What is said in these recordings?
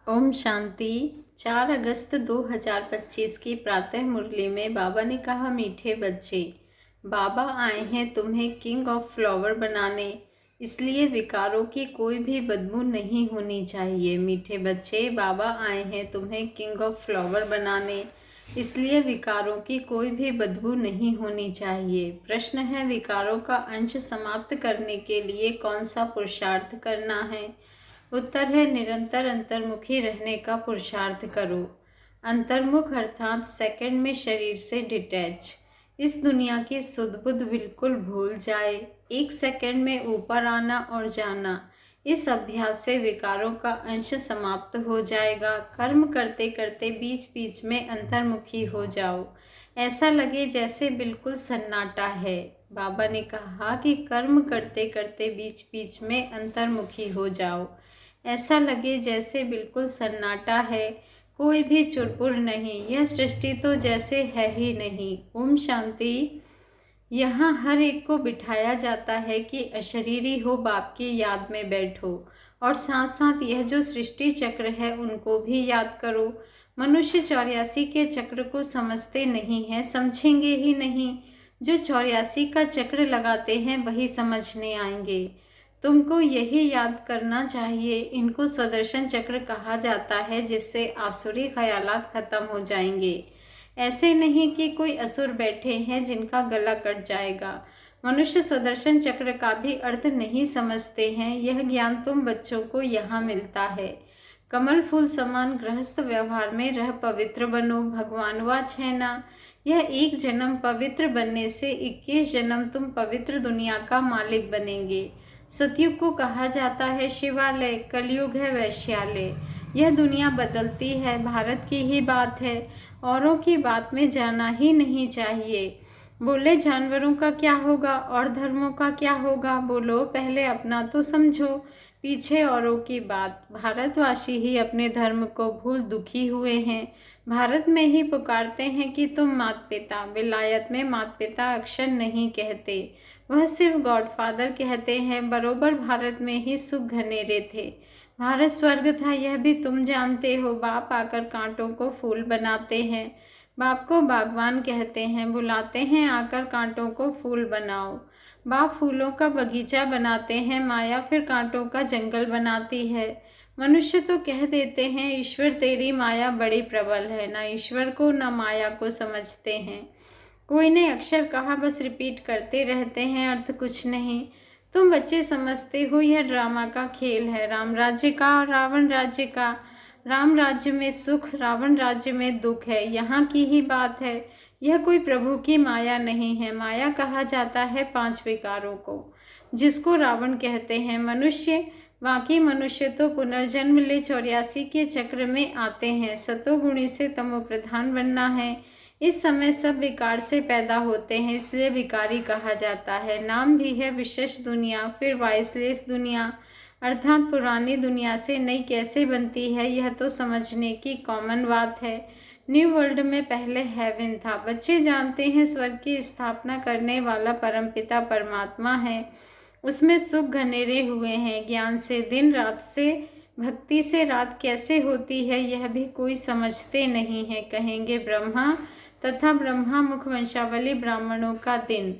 ओम शांति। 4 अगस्त 2025 की प्रातः मुरली में बाबा ने कहा, मीठे बच्चे, बाबा आए हैं तुम्हें किंग ऑफ फ्लावर बनाने, इसलिए विकारों की कोई भी बदबू नहीं होनी चाहिए। मीठे बच्चे, बाबा आए हैं तुम्हें किंग ऑफ फ्लावर बनाने, इसलिए विकारों की कोई भी बदबू नहीं होनी चाहिए। प्रश्न है, विकारों का अंश समाप्त करने के लिए कौन सा पुरुषार्थ करना है? उत्तर है, निरंतर अंतर्मुखी रहने का पुरुषार्थ करो। अंतर्मुख अर्थात सेकंड में शरीर से डिटैच, इस दुनिया की सुध बुध बिल्कुल भूल जाए, एक सेकंड में ऊपर आना और जाना। इस अभ्यास से विकारों का अंश समाप्त हो जाएगा। कर्म करते करते बीच बीच में अंतर्मुखी हो जाओ, ऐसा लगे जैसे बिल्कुल सन्नाटा है। बाबा ने कहा कि कर्म करते करते बीच बीच में अंतर्मुखी हो जाओ, ऐसा लगे जैसे बिल्कुल सन्नाटा है, कोई भी चुरपुर नहीं, यह सृष्टि तो जैसे है ही नहीं। ओम शांति। यहाँ हर एक को बिठाया जाता है कि अशरीरी हो, बाप की याद में बैठो, और साथ साथ यह जो सृष्टि चक्र है उनको भी याद करो। मनुष्य 84 के चक्र को समझते नहीं है, समझेंगे ही नहीं। जो 84 का चक्र लगाते हैं वही समझने आएंगे। तुमको यही याद करना चाहिए, इनको स्वदर्शन चक्र कहा जाता है, जिससे आसुरी ख्यालात खत्म हो जाएंगे। ऐसे नहीं कि कोई असुर बैठे हैं जिनका गला कट जाएगा। मनुष्य स्वदर्शन चक्र का भी अर्थ नहीं समझते हैं। यह ज्ञान तुम बच्चों को यहाँ मिलता है। कमल फूल समान गृहस्थ व्यवहार में रह पवित्र बनो। भगवान वाच है ना, यह एक जन्म पवित्र बनने से 21 जन्म तुम पवित्र दुनिया का मालिक बनेंगे। सतयुग को कहा जाता है शिवालय, कलयुग है वैश्यालय। यह दुनिया बदलती है, भारत की ही बात है, औरों की बात में जाना ही नहीं चाहिए। बोले जानवरों का क्या होगा और धर्मों का क्या होगा? बोलो पहले अपना तो समझो, पीछे औरों की बात। भारतवासी ही अपने धर्म को भूल दुखी हुए हैं। भारत में ही पुकारते हैं कि तुम मात पिता, विलायत में मात पिता अक्षर नहीं कहते, वह सिर्फ गॉडफादर कहते हैं। बरोबर भारत में ही सुख घनेरे थे, भारत स्वर्ग था, यह भी तुम जानते हो। बाप आकर कांटों को फूल बनाते हैं, बाप को बागवान कहते हैं, बुलाते हैं आकर कांटों को फूल बनाओ। बाप फूलों का बगीचा बनाते हैं, माया फिर कांटों का जंगल बनाती है। मनुष्य तो कह देते हैं ईश्वर तेरी माया बड़ी प्रबल है, ना ईश्वर को ना माया को समझते हैं। कोई ने अक्षर कहा, बस रिपीट करते रहते हैं, अर्थ कुछ नहीं। तुम बच्चे समझते हो यह ड्रामा का खेल है, राम राज्य का और रावण राज्य का। राम राज्य में सुख, रावण राज्य में दुख है, यहाँ की ही बात है। यह कोई प्रभु की माया नहीं है। माया कहा जाता है 5 विकारों को, जिसको रावण कहते हैं मनुष्य। बाकी मनुष्य तो पुनर्जन्म ले 84 के चक्र में आते हैं। सतोगुणी से तमो प्रधान बनना है। इस समय सब विकार से पैदा होते हैं, इसलिए विकारी कहा जाता है। नाम भी है विशेष दुनिया, फिर वाइसलेस दुनिया, अर्थात पुरानी दुनिया से नई कैसे बनती है, यह तो समझने की कॉमन बात है। न्यू वर्ल्ड में पहले हेवन था। बच्चे जानते हैं स्वर्ग की स्थापना करने वाला परमपिता परमात्मा है, उसमें सुख घनेरे हुए हैं। ज्ञान से दिन, रात से भक्ति से रात कैसे होती है, यह भी कोई समझते नहीं है। कहेंगे ब्रह्मा तथा ब्रह्मा मुख वंशावली ब्राह्मणों का दिन,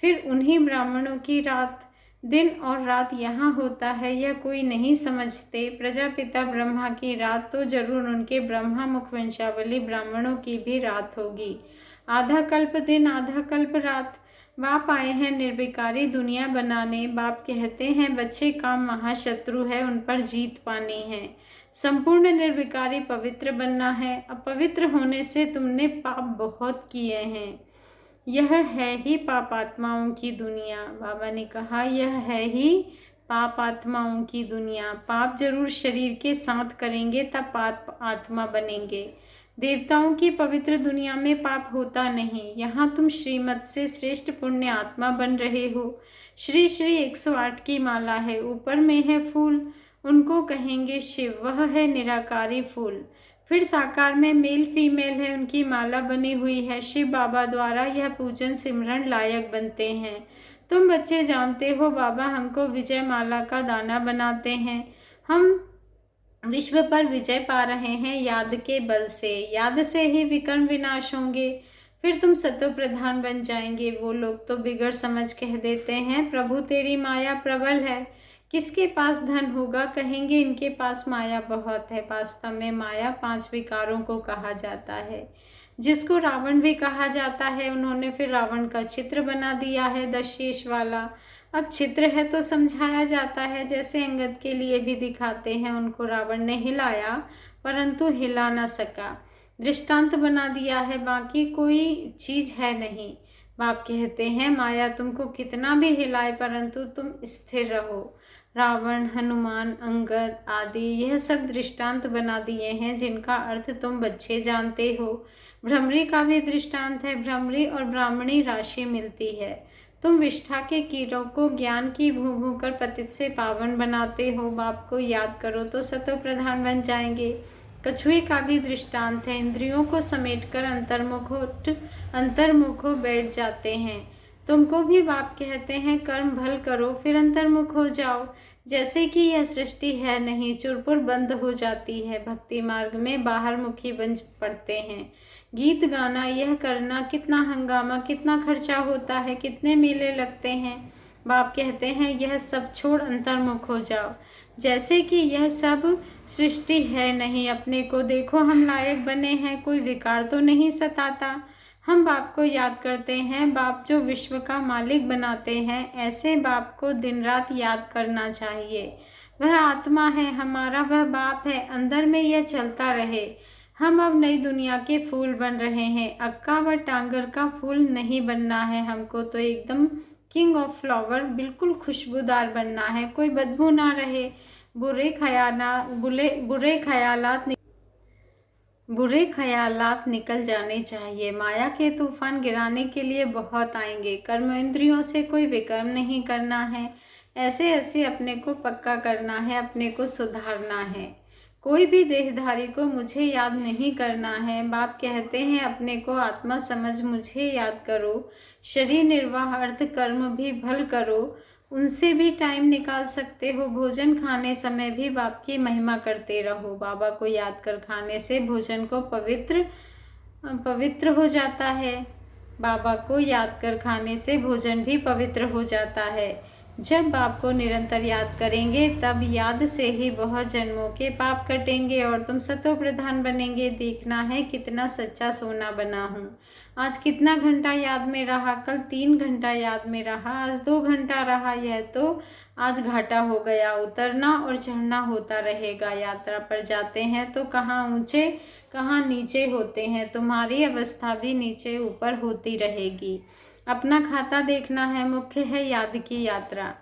फिर उन्हीं ब्राह्मणों की रात। दिन और रात यहाँ होता है, यह कोई नहीं समझते। प्रजापिता ब्रह्मा की रात तो जरूर उनके ब्रह्मा मुख वंशावली ब्राह्मणों की भी रात होगी। आधा कल्प दिन, आधा कल्प रात। बाप आए हैं निर्विकारी दुनिया बनाने। बाप कहते हैं बच्चे, काम महाशत्रु है, उन पर जीत पानी है। संपूर्ण निर्विकारी पवित्र बनना है। अपवित्र होने से तुमने पाप बहुत किए हैं। यह है ही पाप आत्माओं की दुनिया। बाबा ने कहा यह है ही पाप आत्माओं की दुनिया। पाप जरूर शरीर के साथ करेंगे तब पाप आत्मा बनेंगे। देवताओं की पवित्र दुनिया में पाप होता नहीं। यहाँ तुम श्रीमत से श्रेष्ठ पुण्य आत्मा बन रहे हो। श्री श्री 108 की माला है, ऊपर में है फूल, उनको कहेंगे शिव, वह है निराकारी फूल। फिर साकार में मेल फीमेल है, उनकी माला बनी हुई है। शिव बाबा द्वारा यह पूजन सिमरन लायक बनते हैं। तुम बच्चे जानते हो बाबा हमको विजय माला का दाना बनाते हैं। हम विश्व पर विजय पा रहे हैं याद के बल से। याद से ही विकर्म विनाश होंगे, फिर तुम सतो प्रधान बन जाएंगे। वो लोग तो बिगड़ समझ कह देते हैं, प्रभु तेरी माया प्रबल है। किसके पास धन होगा, कहेंगे इनके पास माया बहुत है। वास्तव में माया 5 विकारों को कहा जाता है, जिसको रावण भी कहा जाता है। उन्होंने फिर रावण का चित्र बना दिया है, दशेश वाला। अब चित्र है तो समझाया जाता है, जैसे अंगद के लिए भी दिखाते हैं। उनको रावण ने हिलाया परंतु हिला ना सका, दृष्टांत बना दिया है, बाकी कोई चीज है नहीं। बाप कहते हैं माया तुमको कितना भी हिलाए परंतु तुम स्थिर रहो। रावण, हनुमान, अंगद आदि यह सब दृष्टांत बना दिए हैं, जिनका अर्थ तुम बच्चे जानते हो। भ्रमरी का भी दृष्टांत है, भ्रमरी और ब्राह्मणी राशि मिलती है। तुम विष्ठा के कीड़ों को ज्ञान की भू भू कर पतित से पावन बनाते हो। बाप को याद करो तो सतो प्रधान बन जाएंगे। कछुए का भी दृष्टांत है, इंद्रियों को समेटकर अंतर्मुख हो बैठ जाते हैं। तुमको भी बाप कहते हैं कर्म भल करो फिर अंतर्मुख हो जाओ। जैसे कि यह सृष्टि है नहीं, चुरपुर बंद हो जाती है। भक्ति मार्ग में बाहर मुखी बन पड़ते हैं। गीत गाना, यह करना, कितना हंगामा, कितना खर्चा होता है, कितने मेले लगते हैं। बाप कहते हैं यह सब छोड़ अंतर्मुख हो जाओ। जैसे कि यह सब सृष्टि है नहीं, अपने को देखो हम लायक बने हैं, कोई विकार तो नहीं सताता। हम बाप को याद करते हैं, बाप जो विश्व का मालिक बनाते हैं, ऐसे बाप को दिन रात याद करना चाहिए। वह आत्मा है हमारा, वह बाप है, अंदर में यह चलता रहे। हम अब नई दुनिया के फूल बन रहे हैं, अक्का व टांगर का फूल नहीं बनना है हमको, तो एकदम किंग ऑफ फ्लावर, बिल्कुल खुशबूदार बनना है, कोई बदबू ना रहे। बुरे ख्यालात निकल जाने चाहिए। माया के तूफान गिराने के लिए बहुत आएंगे। कर्म इंद्रियों से कोई विकर्म नहीं करना है, ऐसे ऐसे अपने को पक्का करना है, अपने को सुधारना है। कोई भी देहधारी को मुझे याद नहीं करना है। बाप कहते हैं अपने को आत्मा समझ मुझे याद करो। शरीर निर्वाह अर्थ कर्म भी भल करो, उनसे भी टाइम निकाल सकते हो। भोजन खाने समय भी बाप की महिमा करते रहो। बाबा को याद कर खाने से भोजन को पवित्र हो जाता है। बाबा को याद कर खाने से भोजन भी पवित्र हो जाता है। जब बाप को निरंतर याद करेंगे तब याद से ही बहुत जन्मों के पाप कटेंगे और तुम सतो प्रधान बनेंगे। देखना है कितना सच्चा सोना बना हूँ। आज कितना घंटा याद में रहा, कल 3 घंटा याद में रहा, आज 2 घंटा रहा। यह तो आज घाटा हो गया। उतरना और चढ़ना होता रहेगा। यात्रा पर जाते हैं तो कहाँ ऊंचे कहाँ नीचे होते हैं। तुम्हारी अवस्था भी नीचे ऊपर होती रहेगी। अपना खाता देखना है, मुख्य है याद की यात्रा।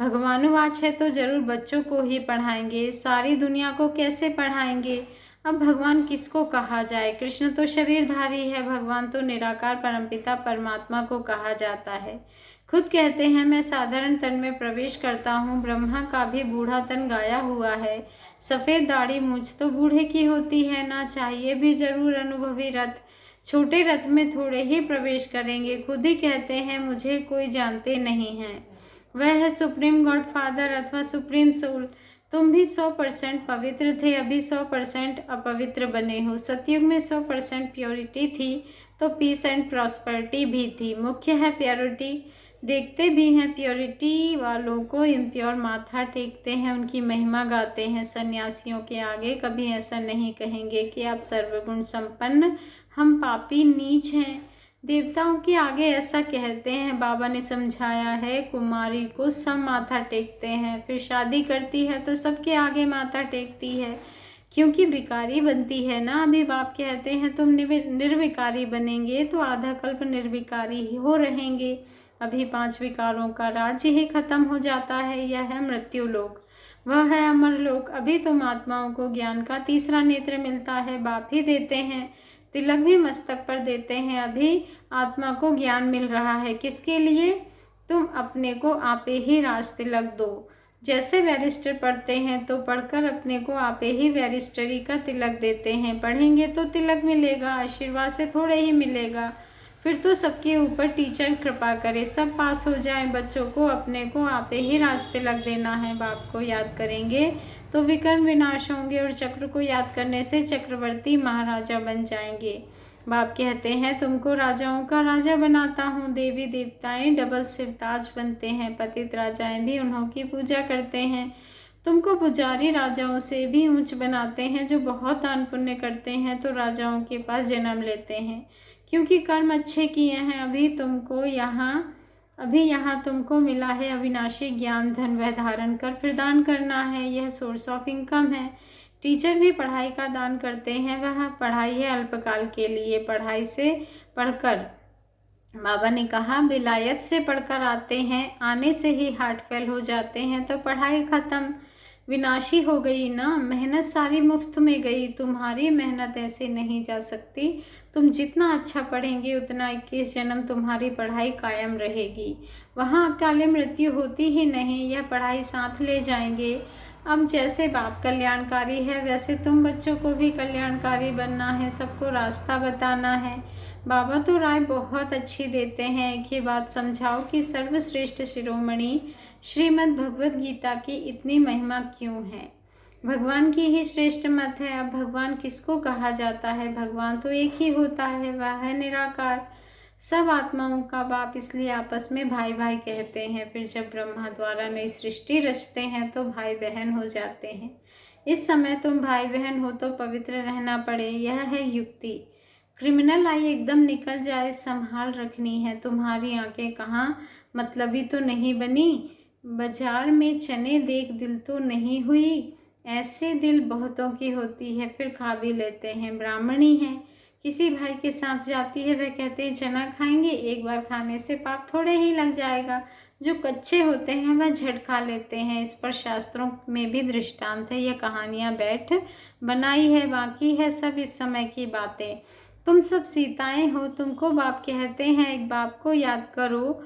भगवानुवाच है तो जरूर बच्चों को ही पढ़ाएंगे, सारी दुनिया को कैसे पढ़ाएंगे। अब भगवान किसको कहा जाए, कृष्ण तो शरीरधारी है, भगवान तो निराकार परमपिता परमात्मा को कहा जाता है। खुद कहते हैं मैं साधारण तन में प्रवेश करता हूँ। ब्रह्मा का भी बूढ़ा तन गाया हुआ है। सफ़ेद दाढ़ी मूछ तो बूढ़े की होती है ना, चाहिए भी जरूर अनुभवी रथ। छोटे रथ में थोड़े ही प्रवेश करेंगे। खुद ही कहते हैं मुझे कोई जानते नहीं है। वह है सुप्रीम गॉड फादर अथवा सुप्रीम सोल। तुम भी 100% पवित्र थे, अभी 100% अपवित्र बने हो। सतयुग में 100% प्योरिटी थी तो पीस एंड प्रॉस्पेरिटी भी थी। मुख्य है प्योरिटी। देखते भी हैं प्योरिटी वालों को इम्प्योर माथा टेकते हैं, उनकी महिमा गाते हैं। सन्यासियों के आगे कभी ऐसा नहीं कहेंगे कि आप सर्वगुण संपन्न, हम पापी नीच हैं। देवताओं के आगे ऐसा कहते हैं। बाबा ने समझाया है, कुमारी को सब माथा टेकते हैं, फिर शादी करती है तो सबके आगे माथा टेकती है, क्योंकि विकारी बनती है ना। अभी बाप कहते हैं तुम निर्विकारी बनेंगे तो आधा कल्प निर्विकारी ही हो रहेंगे। अभी 5 विकारों का राज्य ही खत्म हो जाता है। यह है मृत्यु लोक, वह है अमर लोक। अभी तुम आत्माओं को ज्ञान का तीसरा नेत्र मिलता है, बाप ही देते हैं। तिलक भी मस्तक पर देते हैं। अभी आत्मा को ज्ञान मिल रहा है, किसके लिए, तुम अपने को आपे ही राज तिलक दो। जैसे बैरिस्टर पढ़ते हैं तो पढ़कर अपने को आपे ही बैरिस्टरी का तिलक देते हैं। पढ़ेंगे तो तिलक मिलेगा, आशीर्वाद से थोड़े ही मिलेगा। फिर तो सबके ऊपर टीचर कृपा करे, सब पास हो जाए। बच्चों को अपने को आपे ही राज तिलक देना है। बाप को याद करेंगे तो विकर्ण विनाश होंगे और चक्र को याद करने से चक्रवर्ती महाराजा बन जाएंगे। बाप कहते हैं तुमको राजाओं का राजा बनाता हूँ। देवी देवताएं डबल सिरताज बनते हैं, पतित राजाएं भी उन्हों की पूजा करते हैं। तुमको पुजारी राजाओं से भी ऊंच बनाते हैं, जो बहुत दान पुण्य करते हैं तो राजाओं के पास जन्म लेते हैं, क्योंकि कर्म अच्छे किए हैं। अभी यहाँ तुमको मिला है अविनाशी ज्ञान, धन वह धारण कर फिर दान करना है, यह सोर्स ऑफ इनकम है। टीचर भी पढ़ाई का दान करते हैं, वह पढ़ाई है अल्पकाल के लिए। पढ़ाई से पढ़कर, बाबा ने कहा विलायत से पढ़कर आते हैं, आने से ही हार्ट फेल हो जाते हैं तो पढ़ाई खत्म, विनाशी हो गई ना, मेहनत सारी मुफ्त में गई। तुम्हारी मेहनत ऐसे नहीं जा सकती। तुम जितना अच्छा पढ़ेंगे उतना 21 जन्म तुम्हारी पढ़ाई कायम रहेगी। वहाँ अकाले मृत्यु होती ही नहीं, यह पढ़ाई साथ ले जाएंगे। अब जैसे बाप कल्याणकारी है वैसे तुम बच्चों को भी कल्याणकारी बनना है, सबको रास्ता बताना है। बाबा तो राय बहुत अच्छी देते हैं, एक ही बात समझाओ कि सर्वश्रेष्ठ शिरोमणि श्रीमद् भगवद गीता की इतनी महिमा क्यों है। भगवान की ही श्रेष्ठ मत है। अब भगवान किसको कहा जाता है? भगवान तो एक ही होता है, वह है निराकार, सब आत्माओं का बाप, इसलिए आपस में भाई भाई कहते हैं। फिर जब ब्रह्मा द्वारा नई सृष्टि रचते हैं तो भाई बहन हो जाते हैं। इस समय तुम भाई बहन हो तो पवित्र रहना पड़े, यह है युक्ति। क्रिमिनल आई एकदम निकल जाए, संभाल रखनी है। तुम्हारी आंखें कहाँ मतलबी तो नहीं बनी, बाजार में चने देख दिल तो नहीं हुई। ऐसे दिल बहुतों की होती है, फिर खा भी लेते हैं। ब्राह्मणी है, किसी भाई के साथ जाती है, वह कहते हैं चना खाएंगे, एक बार खाने से पाप थोड़े ही लग जाएगा। जो कच्चे होते हैं वह झट खा लेते हैं। इस पर शास्त्रों में भी दृष्टांत है, यह कहानियाँ बैठ बनाई है, बाकी है सब इस समय की बातें। तुम सब सीताएं हो, तुमको बाप कहते हैं, एक बाप को याद करो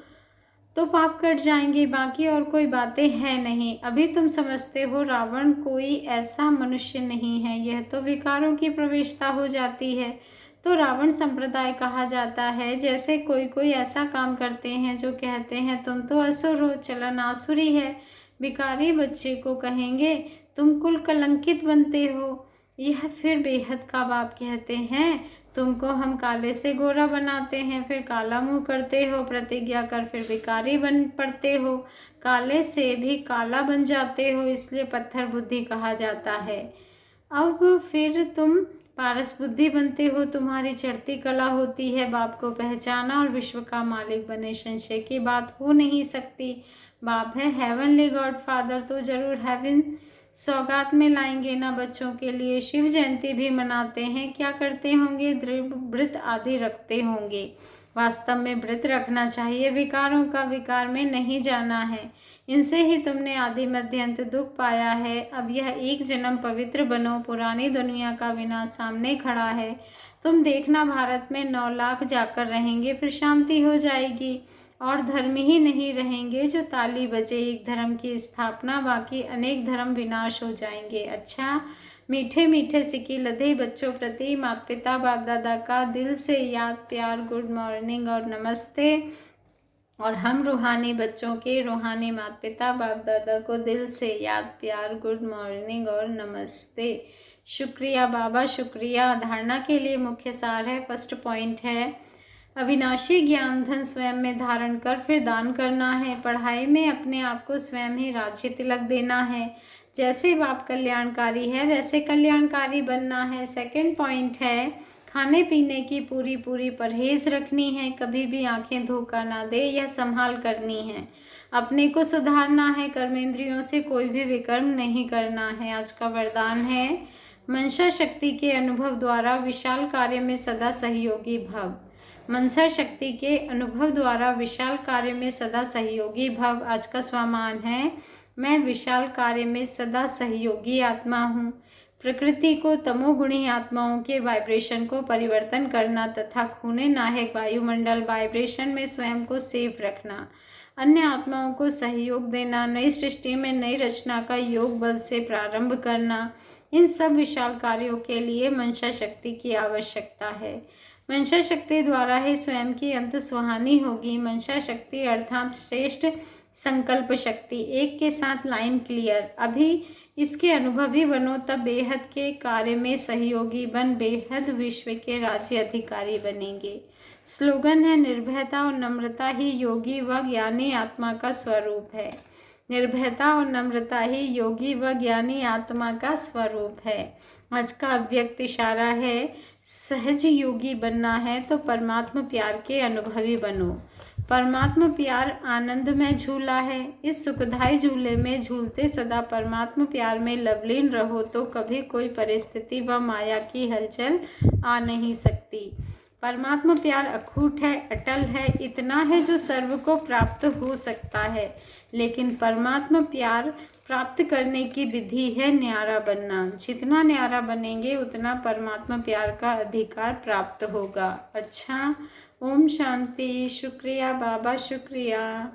तो पाप कट जाएंगे, बाकी और कोई बातें हैं नहीं। अभी तुम समझते हो रावण कोई ऐसा मनुष्य नहीं है, यह तो विकारों की प्रवेशता हो जाती है तो रावण संप्रदाय कहा जाता है। जैसे कोई कोई ऐसा काम करते हैं जो कहते हैं तुम तो असुर हो, चलन आसुरी है। विकारी बच्चे को कहेंगे तुम कुल कलंकित बनते हो। यह फिर बेहद का बाप कहते हैं तुमको हम काले से गोरा बनाते हैं, फिर काला मुंह करते हो, प्रतिज्ञा कर फिर विकारी बन पड़ते हो, काले से भी काला बन जाते हो, इसलिए पत्थर बुद्धि कहा जाता है। अब फिर तुम पारस बुद्धि बनते हो, तुम्हारी चढ़ती कला होती है बाप को पहचाना और विश्व का मालिक बने, संशय की बात हो नहीं सकती। बाप है हेवनली गॉड फादर, तो जरूर हेवन सौगात में लाएंगे ना बच्चों के लिए। शिव जयंती भी मनाते हैं, क्या करते होंगे? व्रत आदि रखते होंगे। वास्तव में व्रत रखना चाहिए, विकारों का विकार में नहीं जाना है। इनसे ही तुमने आदि मध्य अंत दुख पाया है। अब यह एक जन्म पवित्र बनो, पुरानी दुनिया का विनाश सामने खड़ा है। तुम देखना भारत में 9 लाख जाकर रहेंगे, फिर शांति हो जाएगी और धर्म ही नहीं रहेंगे जो ताली बजे। एक धर्म की स्थापना, बाकी अनेक धर्म विनाश हो जाएंगे। अच्छा, मीठे मीठे सिक्के लदे बच्चों प्रति माता पिता बाप दादा का दिल से याद प्यार, गुड मॉर्निंग और नमस्ते। और हम रूहानी बच्चों के रूहानी माता पिता बाप दादा को दिल से याद प्यार, गुड मॉर्निंग और नमस्ते। शुक्रिया बाबा, शुक्रिया। धारणा के लिए मुख्य सार है, फर्स्ट पॉइंट है अविनाशी ज्ञान धन स्वयं में धारण कर फिर दान करना है। पढ़ाई में अपने आप को स्वयं ही राज्य तिलक देना है। जैसे बाप कल्याणकारी है वैसे कल्याणकारी बनना है। सेकंड पॉइंट है खाने पीने की पूरी पूरी परहेज रखनी है, कभी भी आंखें धोखा ना दे, यह संभाल करनी है। अपने को सुधारना है, कर्मेंद्रियों से कोई भी विकर्म नहीं करना है। आज का वरदान है मनसा शक्ति के अनुभव द्वारा विशाल कार्य में सदा सहयोगी भव। मनसा शक्ति के अनुभव द्वारा विशाल कार्य में सदा सहयोगी भव। आज का स्वमान है मैं विशाल कार्य में सदा सहयोगी आत्मा हूँ। प्रकृति को तमोगुणी आत्माओं के वाइब्रेशन को परिवर्तन करना तथा खूने नाहक वायुमंडल वाइब्रेशन में स्वयं को सेफ रखना, अन्य आत्माओं को सहयोग देना, नई सृष्टि में नई रचना का योग बल से प्रारंभ करना, इन सब विशाल कार्यों के लिए मनसा शक्ति की आवश्यकता है। मनसा शक्ति द्वारा ही स्वयं की अंत सुहानी होगी। मनसा शक्ति अर्थात श्रेष्ठ संकल्प शक्ति। एक के साथ लाइन क्लियर। अभी इसके अनुभवी बनो, तब बेहद के कार्य में सहयोगी बन बेहद विश्व के राज्य अधिकारी बनेंगे। स्लोगन है, निर्भयता और नम्रता ही योगी व ज्ञानी आत्मा का स्वरूप है। निर्भयता और नम्रता ही योगी व ज्ञानी आत्मा का स्वरूप है। आज का अव्यक्त इशारा है, सहज योगी बनना है तो परमात्मा प्यार के अनुभवी बनो। परमात्मा प्यार आनंद में झूला है। इस सुखदायी झूले में झूलते सदा परमात्मा प्यार में लवलीन रहो तो कभी कोई परिस्थिति व माया की हलचल आ नहीं सकती। परमात्मा प्यार अखूट है, अटल है, इतना है जो सर्व को प्राप्त हो सकता है। लेकिन परमात्मा प्यार प्राप्त करने की विधि है न्यारा बनना। जितना न्यारा बनेंगे उतना परमात्मा प्यार का अधिकार प्राप्त होगा। अच्छा, ओम शांति। शुक्रिया बाबा, शुक्रिया।